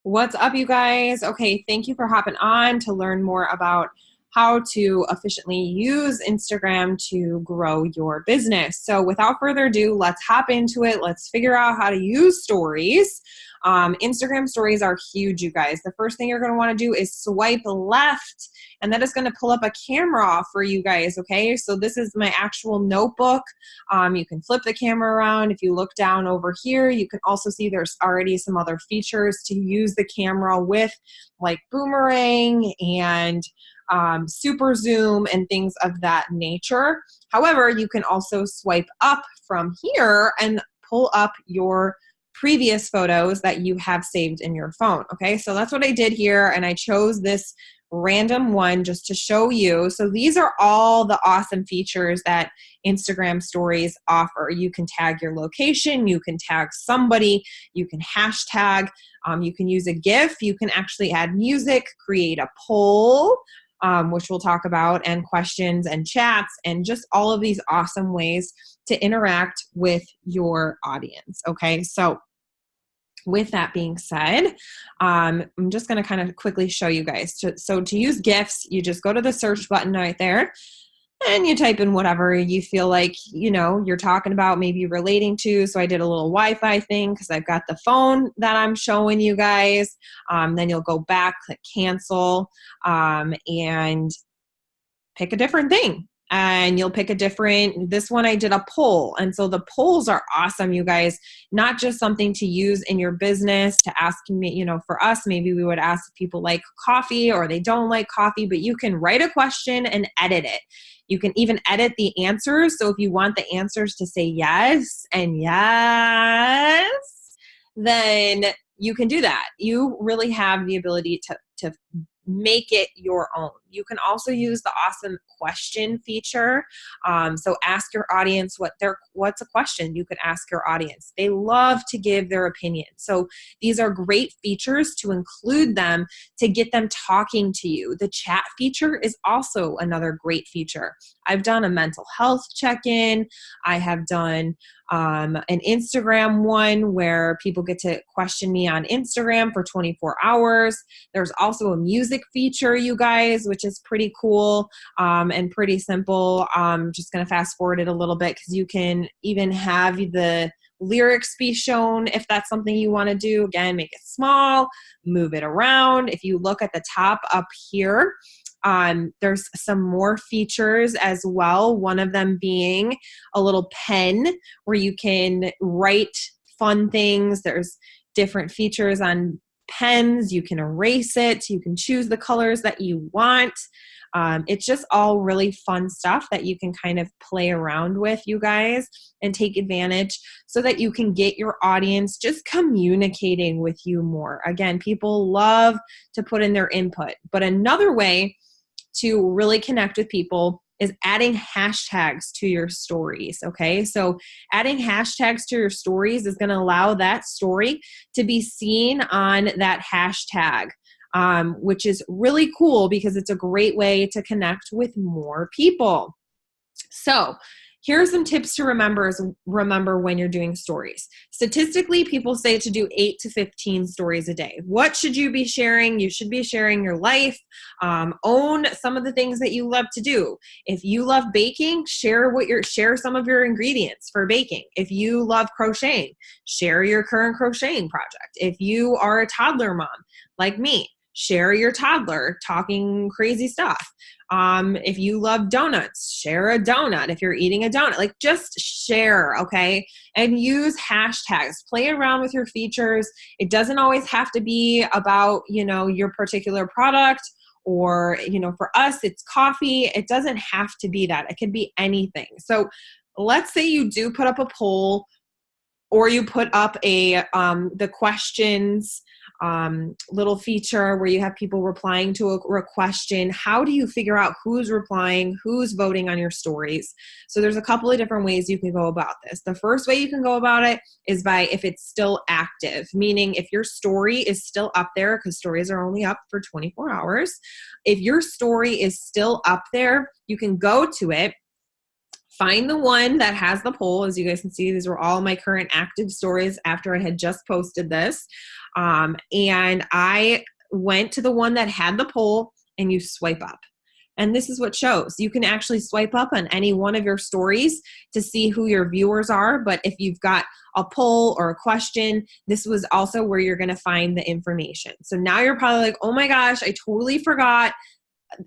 What's up, you guys? Okay, thank you for hopping on to learn more about how to efficiently use Instagram to grow your business. So, without further ado, let's hop into it. Let's figure out how to use stories. Instagram stories are huge, you guys. The first thing you're going to want to do is swipe left, and that is going to pull up a camera for you guys. Okay, so this is my actual notebook. You can flip the camera around. If you look down over here, you can also see there's already some other features to use the camera with, like boomerang and super zoom and things of that nature. However, you can also swipe up from here and pull up your previous photos that you have saved in your phone. Okay, so that's what I did here, and I chose this random one just to show you. So these are all the awesome features that Instagram stories offer. You can tag your location, you can tag somebody, you can hashtag, you can use a GIF, you can actually add music, create a poll, which we'll talk about, and questions and chats, and just all of these awesome ways to interact with your audience. Okay, so with that being said, I'm just going to kind of quickly show you guys. So to use GIFs, you just go to the search button right there and you type in whatever you feel like, you're talking about, maybe relating to. So I did a little Wi-Fi thing because I've got the phone that I'm showing you guys. Then you'll go back, click cancel, and pick a different thing. And you'll pick this one I did a poll. And so the polls are awesome, you guys, not just something to use in your business to ask me, for us, maybe we would ask if people like coffee or they don't like coffee, but you can write a question and edit it. You can even edit the answers. So if you want the answers to say yes and yes, then you can do that. You really have the ability to make it your own. You can also use the awesome question feature. So ask your audience what's a question you could ask your audience. They love to give their opinion. So these are great features to include them to get them talking to you. The chat feature is also another great feature. I've done a mental health check-in. I have done an Instagram one where people get to question me on Instagram for 24 hours. There's also a music feature, you guys, which is pretty cool and pretty simple. I'm just going to fast forward it a little bit because you can even have the lyrics be shown if that's something you want to do. Again, make it small, move it around. If you look at the top up here, there's some more features as well. One of them being a little pen where you can write fun things. There's different features on pens. You can erase it. You can choose the colors that you want. It's just all really fun stuff that you can kind of play around with, you guys, and take advantage so that you can get your audience just communicating with you more. Again, people love to put in their input, but another way to really connect with people is adding hashtags to your stories, okay? So adding hashtags to your stories is going to allow that story to be seen on that hashtag, which is really cool because it's a great way to connect with more people. So here are some tips to remember when you're doing stories. Statistically, people say to do 8 to 15 stories a day. What should you be sharing? You should be sharing your life. Own some of the things that you love to do. If you love baking, share some of your ingredients for baking. If you love crocheting, share your current crocheting project. If you are a toddler mom like me, share your toddler talking crazy stuff. If you love donuts, share a donut. If you're eating a donut, just share, okay? And use hashtags. Play around with your features. It doesn't always have to be about, your particular product or, for us, it's coffee. It doesn't have to be that. It can be anything. So let's say you do put up a poll or you put up the questions little feature where you have people replying to a question. How do you figure out who's replying, who's voting on your stories? So there's a couple of different ways you can go about this. The first way you can go about it is by if it's still active, meaning if your story is still up there, because stories are only up for 24 hours. If your story is still up there, you can go to it, Find the one that has the poll. As you guys can see, these were all my current active stories after I had just posted this. And I went to the one that had the poll, and you swipe up. And this is what shows. You can actually swipe up on any one of your stories to see who your viewers are. But if you've got a poll or a question, this was also where you're going to find the information. So now you're probably like, oh my gosh, I totally forgot.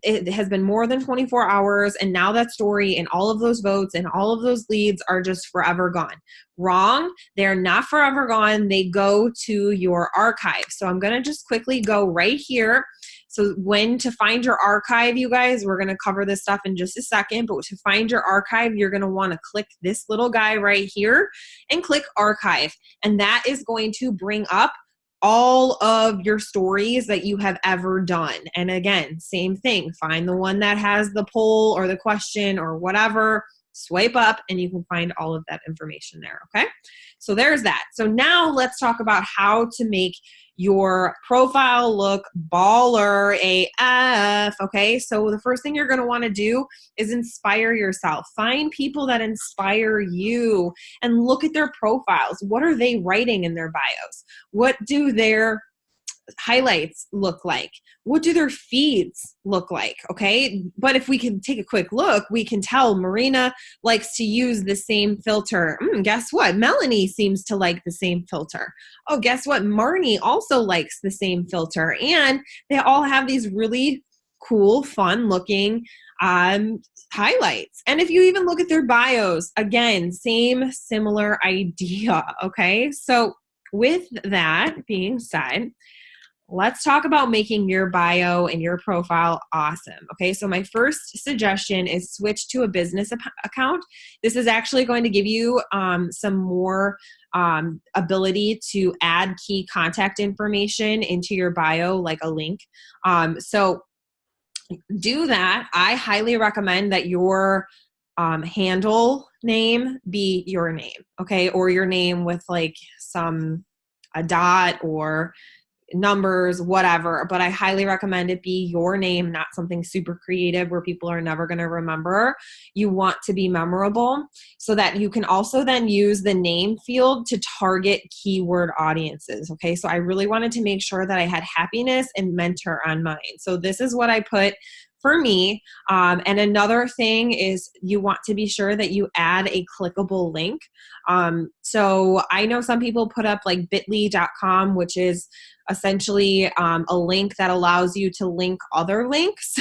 It has been more than 24 hours, and now that story and all of those votes and all of those leads are just forever gone. Wrong. They're not forever gone. They go to your archive. So I'm going to just quickly go right here. So when to find your archive, you guys, we're going to cover this stuff in just a second, but to find your archive, you're going to want to click this little guy right here and click archive. And that is going to bring up all of your stories that you have ever done. And again, same thing, find the one that has the poll or the question or whatever, swipe up, and you can find all of that information there, okay? So there's that. So now let's talk about how to make your profile look baller AF, okay? So the first thing you're gonna wanna do is inspire yourself. Find people that inspire you and look at their profiles. What are they writing in their bios? What do their highlights look like? What do their feeds look like? Okay. But if we can take a quick look, we can tell Marina likes to use the same filter. Guess what? Melanie seems to like the same filter. Oh, guess what? Marnie also likes the same filter. And they all have these really cool, fun looking highlights. And if you even look at their bios, again, same similar idea. Okay. So with that being said, let's talk about making your bio and your profile awesome. Okay, so my first suggestion is switch to a business account. This is actually going to give you some more ability to add key contact information into your bio, like a link. So do that. I highly recommend that your handle name be your name, okay, or your name with like a dot or numbers, whatever, but I highly recommend it be your name, not something super creative where people are never going to remember. You want to be memorable so that you can also then use the name field to target keyword audiences. Okay, so I really wanted to make sure that I had happiness and mentor on mine. So this is what I put for me. And another thing is you want to be sure that you add a clickable link. So I know some people put up like bit.ly.com, which is essentially a link that allows you to link other links.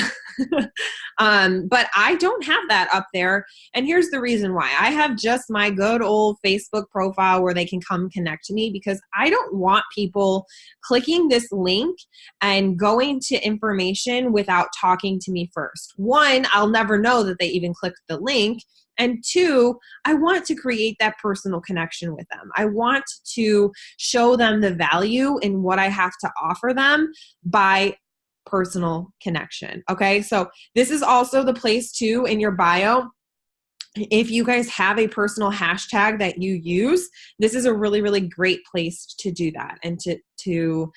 But I don't have that up there. And here's the reason why. I have just my good old Facebook profile where they can come connect to me, because I don't want people clicking this link and going to information without talking to me first. One, I'll never know that they even clicked the link. And two, I want to create that personal connection with them. I want to show them the value in what I have to offer them by personal connection. Okay, so this is also the place too in your bio. If you guys have a personal hashtag that you use, this is a really, really great place to do that and to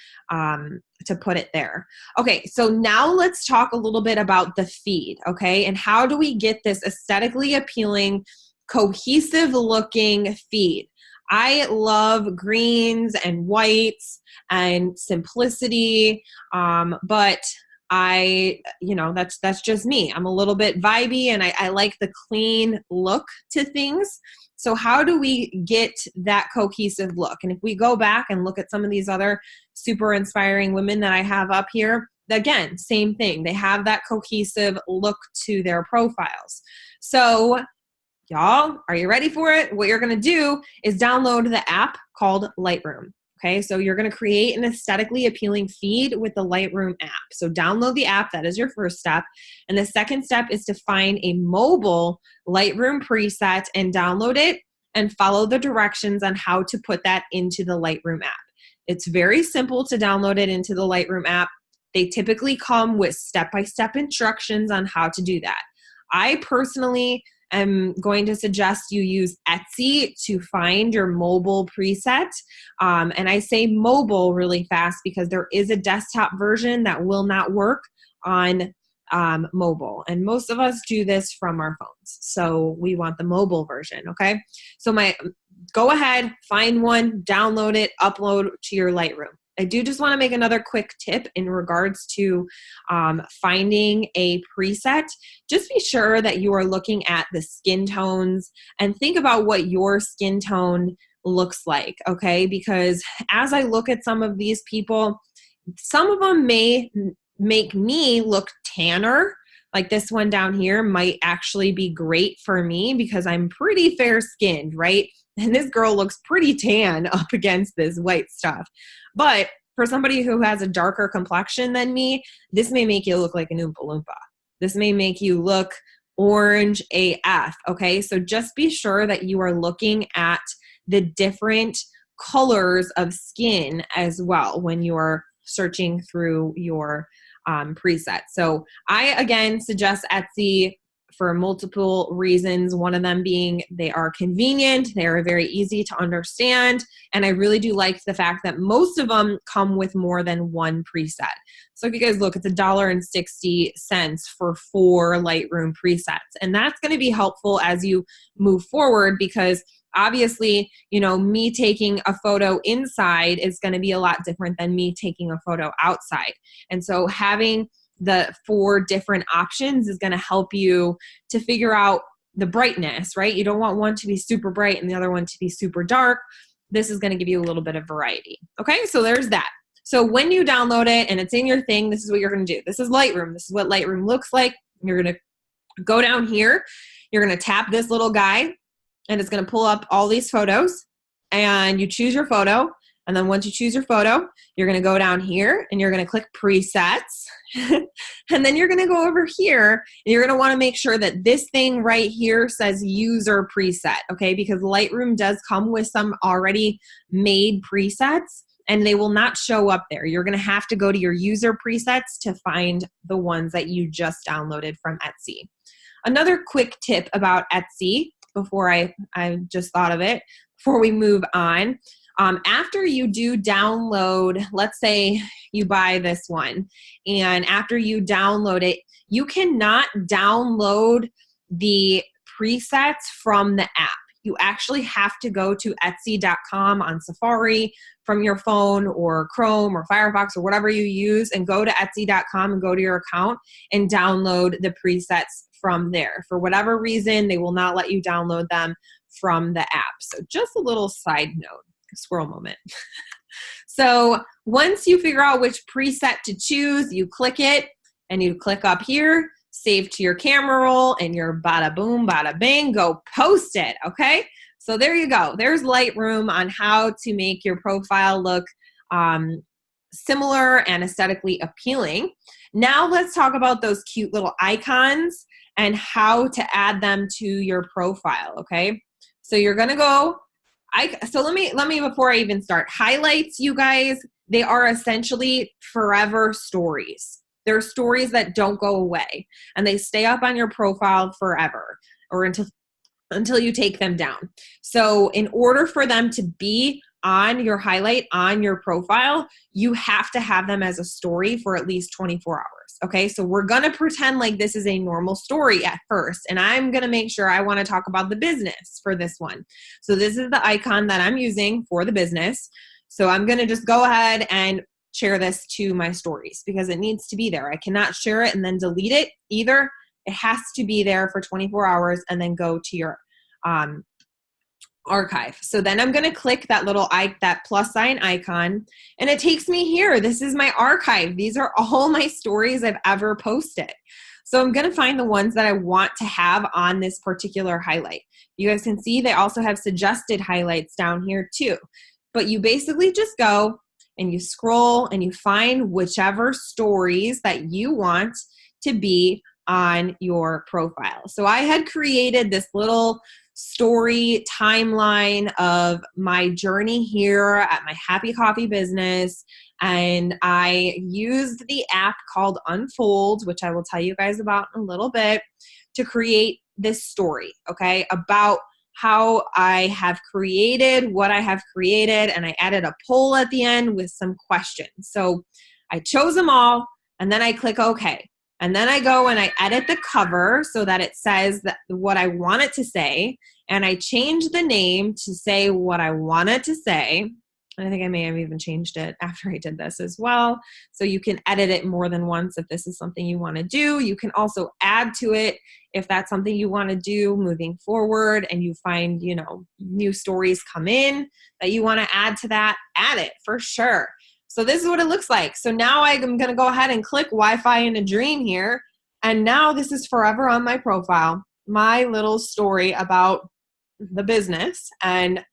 put it there. Okay, so now let's talk a little bit about the feed, okay? And how do we get this aesthetically appealing, cohesive looking feed? I love greens and whites and simplicity, but that's just me. I'm a little bit vibey and I like the clean look to things. So how do we get that cohesive look? And if we go back and look at some of these other super inspiring women that I have up here, again, same thing. They have that cohesive look to their profiles. So y'all, are you ready for it? What you're going to do is download the app called Lightroom. Okay, so you're going to create an aesthetically appealing feed with the Lightroom app. So download the app. That is your first step. And the second step is to find a mobile Lightroom preset and download it and follow the directions on how to put that into the Lightroom app. It's very simple to download it into the Lightroom app. They typically come with step-by-step instructions on how to do that. I personally am going to suggest you use Etsy to find your mobile preset. And I say mobile really fast because there is a desktop version that will not work on mobile. And most of us do this from our phones. So we want the mobile version, okay? So go ahead, find one, download it, upload to your Lightroom. I do just want to make another quick tip in regards to finding a preset. Just be sure that you are looking at the skin tones and think about what your skin tone looks like, okay? Because as I look at some of these people, some of them may make me look tanner. Like this one down here might actually be great for me because I'm pretty fair skinned, right? And this girl looks pretty tan up against this white stuff. But for somebody who has a darker complexion than me, this may make you look like an Oompa Loompa. This may make you look orange AF, okay? So just be sure that you are looking at the different colors of skin as well when you're searching through your preset. So I, again, suggest Etsy for multiple reasons. One of them being they are convenient, they are very easy to understand, and I really do like the fact that most of them come with more than one preset. So if you guys look, it's $1.60 for 4 Lightroom presets, and that's going to be helpful as you move forward because obviously, me taking a photo inside is going to be a lot different than me taking a photo outside. And so having the 4 different options is going to help you to figure out the brightness, right? You don't want one to be super bright and the other one to be super dark. This is going to give you a little bit of variety. Okay, so there's that. So when you download it and it's in your thing, this is what you're going to do. This is Lightroom. This is what Lightroom looks like. You're going to go down here. You're going to tap this little guy, and it's going to pull up all these photos, and you choose your photo. And then once you choose your photo, you're going to go down here and you're going to click presets. And then you're going to go over here and you're going to want to make sure that this thing right here says user preset, okay? Because Lightroom does come with some already made presets and they will not show up there. You're going to have to go to your user presets to find the ones that you just downloaded from Etsy. Another quick tip about Etsy before I just thought of it, before we move on. After you do download, let's say you buy this one, and after you download it, you cannot download the presets from the app. You actually have to go to Etsy.com on Safari from your phone or Chrome or Firefox or whatever you use, and go to Etsy.com and go to your account and download the presets from there. For whatever reason, they will not let you download them from the app. So just a little side note. Squirrel moment. So once you figure out which preset to choose, you click it and you click up here, save to your camera roll, and you're bada boom, bada bing, go post it, okay? So there you go. There's Lightroom on how to make your profile look similar and aesthetically appealing. Now let's talk about those cute little icons and how to add them to your profile, okay? So you're gonna go so let me before I even start, highlights, you guys, they are essentially forever stories. They're stories that don't go away and they stay up on your profile forever or until you take them down. So in order for them to be on your highlight on your profile, you have to have them as a story for at least 24 hours. Okay, so we're gonna pretend like this is a normal story at first, and I'm gonna make sure I wanna talk about the business for this one. So this is the icon that I'm using for the business. So I'm gonna just go ahead and share this to my stories because it needs to be there. I cannot share it and then delete it either. It has to be there for 24 hours and then go to your archive. So then I'm going to click that little that plus sign icon, and it takes me here. This is my archive. These are all my stories I've ever posted. So I'm going to find the ones that I want to have on this particular highlight. You guys can see they also have suggested highlights down here too. But you basically just go and you scroll and you find whichever stories that you want to be on your profile. So I had created this little story timeline of my journey here at my Happy Coffee business, and I used the app called Unfold, which I will tell you guys about in a little bit, to create this story, okay, about how I have created what I have created, and I added a poll at the end with some questions. So I chose them all, and then I click OK. And then I go and I edit the cover so that it says that what I want it to say. And I change the name to say what I want it to say. And I think I may have even changed it after I did this as well. So you can edit it more than once if this is something you want to do. You can also add to it if that's something you want to do moving forward and you find, new stories come in that you want to add to that, add it for sure. So this is what it looks like. So now I'm going to go ahead and click Wi-Fi in a Dream here. And now this is forever on my profile, my little story about the business and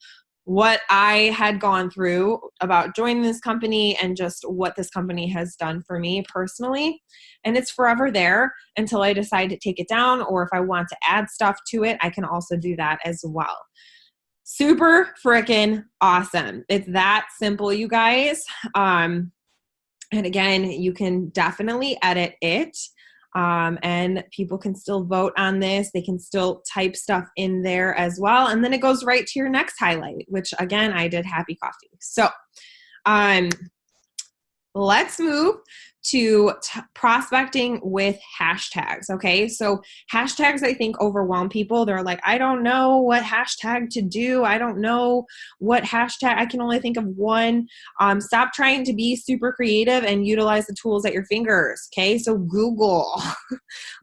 what I had gone through about joining this company and just what this company has done for me personally. And it's forever there until I decide to take it down, or if I want to add stuff to it, I can also do that as well. Super freaking awesome. It's that simple, you guys. And again, you can definitely edit it. And people can still vote on this. They can still type stuff in there as well. And then it goes right to your next highlight, which again, I did happy coffee. So let's move to prospecting with hashtags. Okay. So hashtags, I think, overwhelm people. They're like, I don't know what hashtag to do. I don't know what hashtag. I can only think of one. Stop trying to be super creative and utilize the tools at your fingers. Okay. So Google,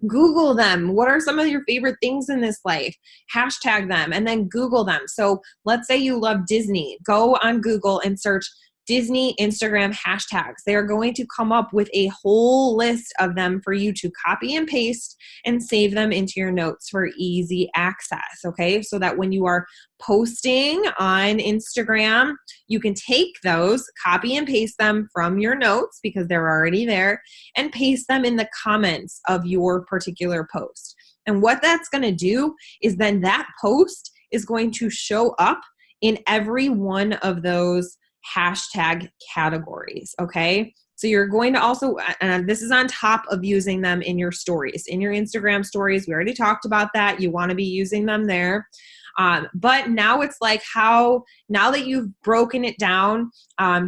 Google them. What are some of your favorite things in this life? Hashtag them and then Google them. So let's say you love Disney. Go on Google and search Disney Instagram hashtags. They are going to come up with a whole list of them for you to copy and paste and save them into your notes for easy access. Okay. So that when you are posting on Instagram, you can take those, copy and paste them from your notes because they're already there, and paste them in the comments of your particular post. And what that's going to do is then that post is going to show up in every one of those hashtag categories. Okay. So you're going to also, and this is on top of using them in your stories, in your Instagram stories. We already talked about that. You want to be using them there. But now it's like now that you've broken it down,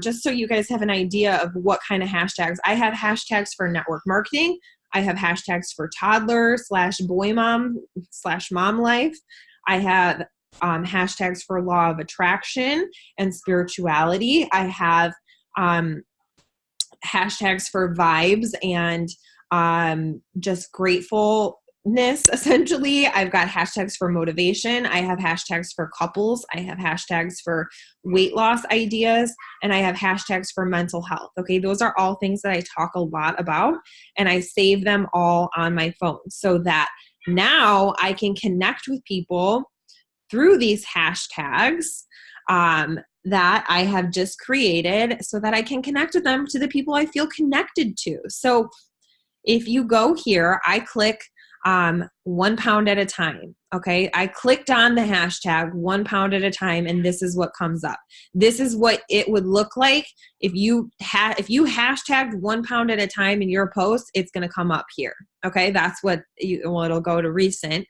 just so you guys have an idea of what kind of hashtags. I have hashtags for network marketing. I have hashtags for toddler / boy mom / mom life. I have hashtags for law of attraction and spirituality. I have hashtags for vibes and just gratefulness, essentially. I've got hashtags for motivation. I have hashtags for couples. I have hashtags for weight loss ideas. And I have hashtags for mental health. Okay, those are all things that I talk a lot about. And I save them all on my phone so that now I can connect with people through these hashtags that I have just created so that I can connect with them to the people I feel connected to. So if you go here, I click 1 pound at a time. Okay. I clicked on the hashtag 1 pound at a time, and this is what comes up. This is what it would look like if you hashtagged 1 pound at a time in your post. It's going to come up here. Okay. That's what it'll go to recent.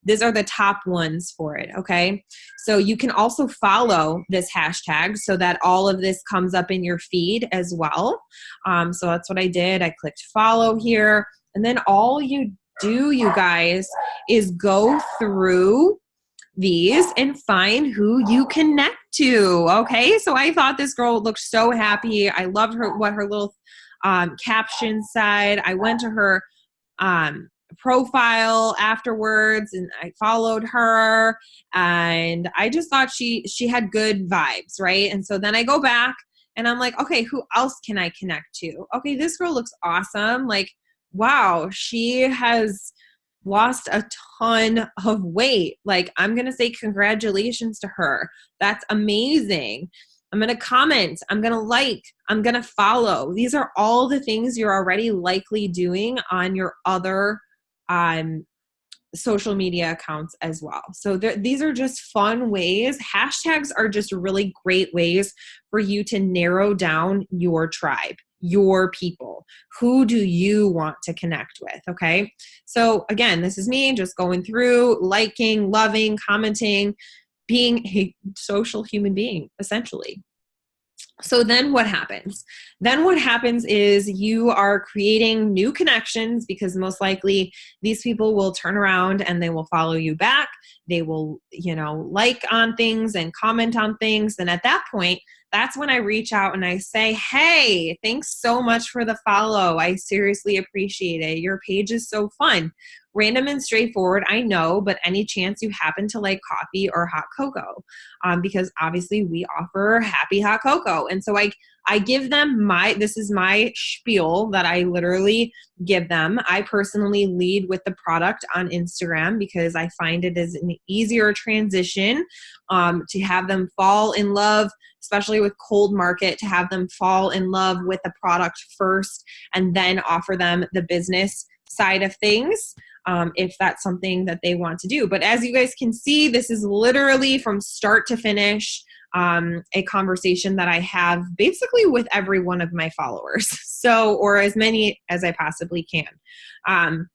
These are the top ones for it, okay? So you can also follow this hashtag so that all of this comes up in your feed as well. So that's what I did. I clicked follow here. And then all you do, you guys, is go through these and find who you connect to, okay? So I thought this girl looked so happy. I loved what her little caption said. I went to her profile afterwards and I followed her, and I just thought she had good vibes, right? And so then I go back and I'm like, okay, who else can I connect to? Okay, this girl looks awesome. Like, wow, she has lost a ton of weight. Like, I'm going to say congratulations to her. That's amazing. I'm going to comment. I'm going to like. I'm going to follow. These are all the things you're already likely doing on your other social media accounts as well. So these are just fun ways. Hashtags are just really great ways for you to narrow down your tribe, your people. Who do you want to connect with? Okay. So again, this is me just going through, liking, loving, commenting, being a social human being, essentially. So then what happens? Then what happens is you are creating new connections, because most likely these people will turn around and they will follow you back. They will, like on things and comment on things. And at that point, that's when I reach out and I say, hey, thanks so much for the follow. I seriously appreciate it. Your page is so fun. Random and straightforward, I know, but any chance you happen to like coffee or hot cocoa? Because obviously we offer happy hot cocoa. And so I give them this is my spiel that I literally give them. I personally lead with the product on Instagram because I find it is an easier transition to have them fall in love, especially with cold market, to have them fall in love with the product first and then offer them the business side of things. If that's something that they want to do. But as you guys can see, this is literally from start to finish a conversation that I have basically with every one of my followers. So, or as many as I possibly can.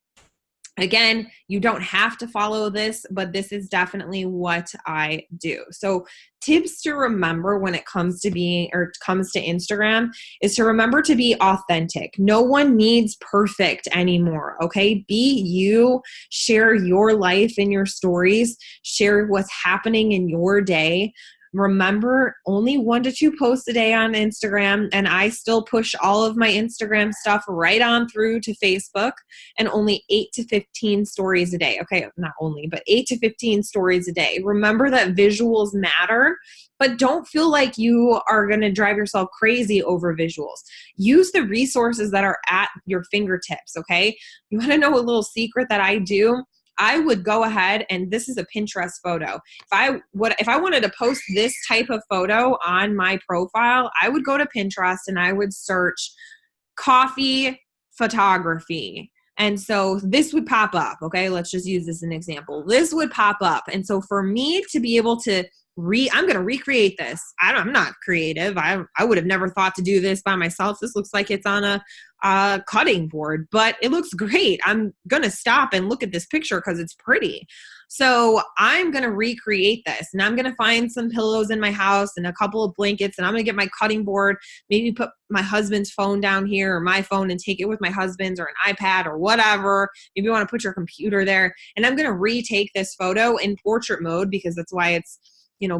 Again, you don't have to follow this, but this is definitely what I do. So tips to remember when it comes to Instagram is to remember to be authentic. No one needs perfect anymore. Okay. Be you, share your life in your stories, share what's happening in your day. Remember, only 1 to 2 posts a day on Instagram, and I still push all of my Instagram stuff right on through to Facebook, and only 8 to 15 stories a day. Okay, not only, but 8 to 15 stories a day. Remember that visuals matter, but don't feel like you are going to drive yourself crazy over visuals. Use the resources that are at your fingertips, okay? You want to know a little secret that I do? I would go ahead, and this is a Pinterest photo. If I wanted to post this type of photo on my profile, I would go to Pinterest and I would search coffee photography. And so this would pop up. Okay, let's just use this as an example. This would pop up. And so for me to be able to I'm going to recreate this. I'm not creative. I would have never thought to do this by myself. This looks like it's on a cutting board, but it looks great. I'm going to stop and look at this picture because it's pretty. So I'm going to recreate this, and I'm going to find some pillows in my house and a couple of blankets, and I'm going to get my cutting board, maybe put my husband's phone down here or my phone and take it with my husband's or an iPad or whatever. Maybe you want to put your computer there, and I'm going to retake this photo in portrait mode because that's why it's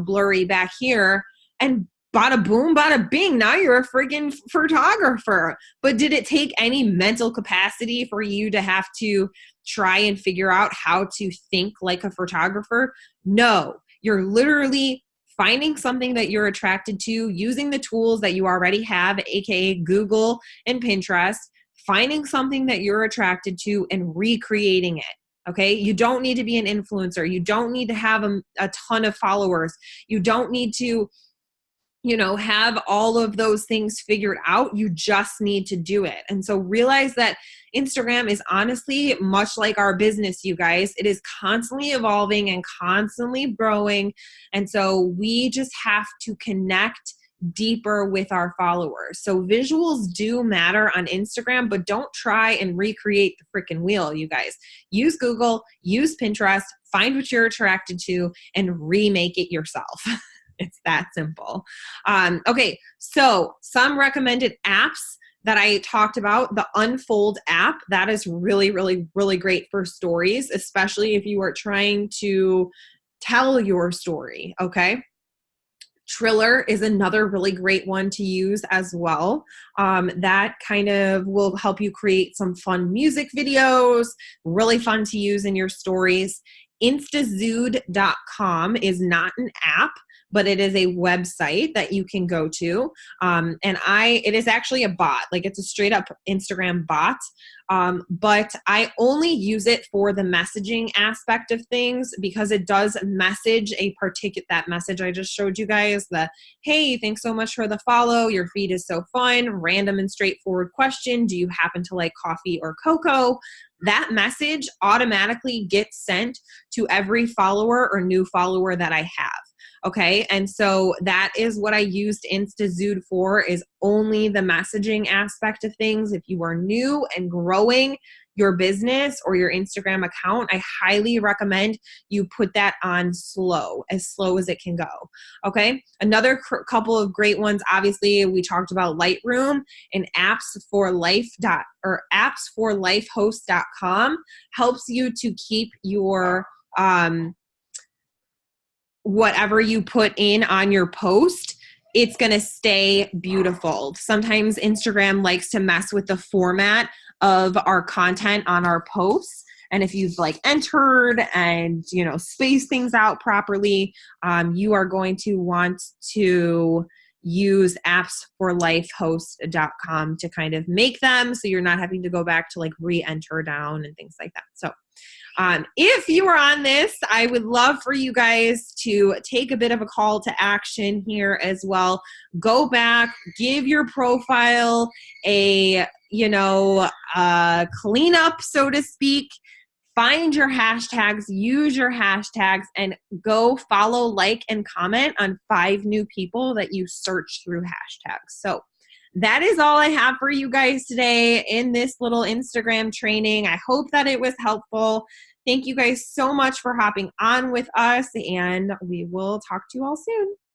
blurry back here, and bada boom, bada bing, now you're a friggin' photographer. But did it take any mental capacity for you to have to try and figure out how to think like a photographer? No, you're literally finding something that you're attracted to, using the tools that you already have, aka Google and Pinterest, finding something that you're attracted to and recreating it. Okay. You don't need to be an influencer. You don't need to have a ton of followers. You don't need to, have all of those things figured out. You just need to do it. And so realize that Instagram is honestly much like our business, you guys. It is constantly evolving and constantly growing. And so we just have to connect deeper with our followers. So visuals do matter on Instagram, but don't try and recreate the freaking wheel, you guys. Use Google, use Pinterest, find what you're attracted to, and remake it yourself. It's that simple. Okay, so some recommended apps that I talked about, the Unfold app, that is really, really, really great for stories, especially if you are trying to tell your story, okay? Triller is another really great one to use as well. That kind of will help you create some fun music videos, really fun to use in your stories. Instazood.com is not an app, but it is a website that you can go to. It is actually a bot, like it's a straight up Instagram bot. But I only use it for the messaging aspect of things because it does message that message I just showed you guys, hey, thanks so much for the follow. Your feed is so fun. Random and straightforward question. Do you happen to like coffee or cocoa? That message automatically gets sent to every follower or new follower that I have. Okay. And so that is what I used Instazood for, is only the messaging aspect of things. If you are new and growing, your business or your Instagram account, I highly recommend you put that on slow as it can go. Okay. Another couple of great ones. Obviously, we talked about Lightroom and appsforlifehost.com helps you to keep your whatever you put in on your post, it's going to stay beautiful. Sometimes Instagram likes to mess with the format of our content on our posts. And if you've like entered and, space things out properly, you are going to want to use appsforlifehost.com to kind of make them so you're not having to go back to like re-enter down and things like that. So if you are on this, I would love for you guys to take a bit of a call to action here as well. Go back, give your profile a, cleanup, so to speak. Find your hashtags, use your hashtags, and go follow, like, and comment on 5 new people that you search through hashtags. So that is all I have for you guys today in this little Instagram training. I hope that it was helpful. Thank you guys so much for hopping on with us, and we will talk to you all soon.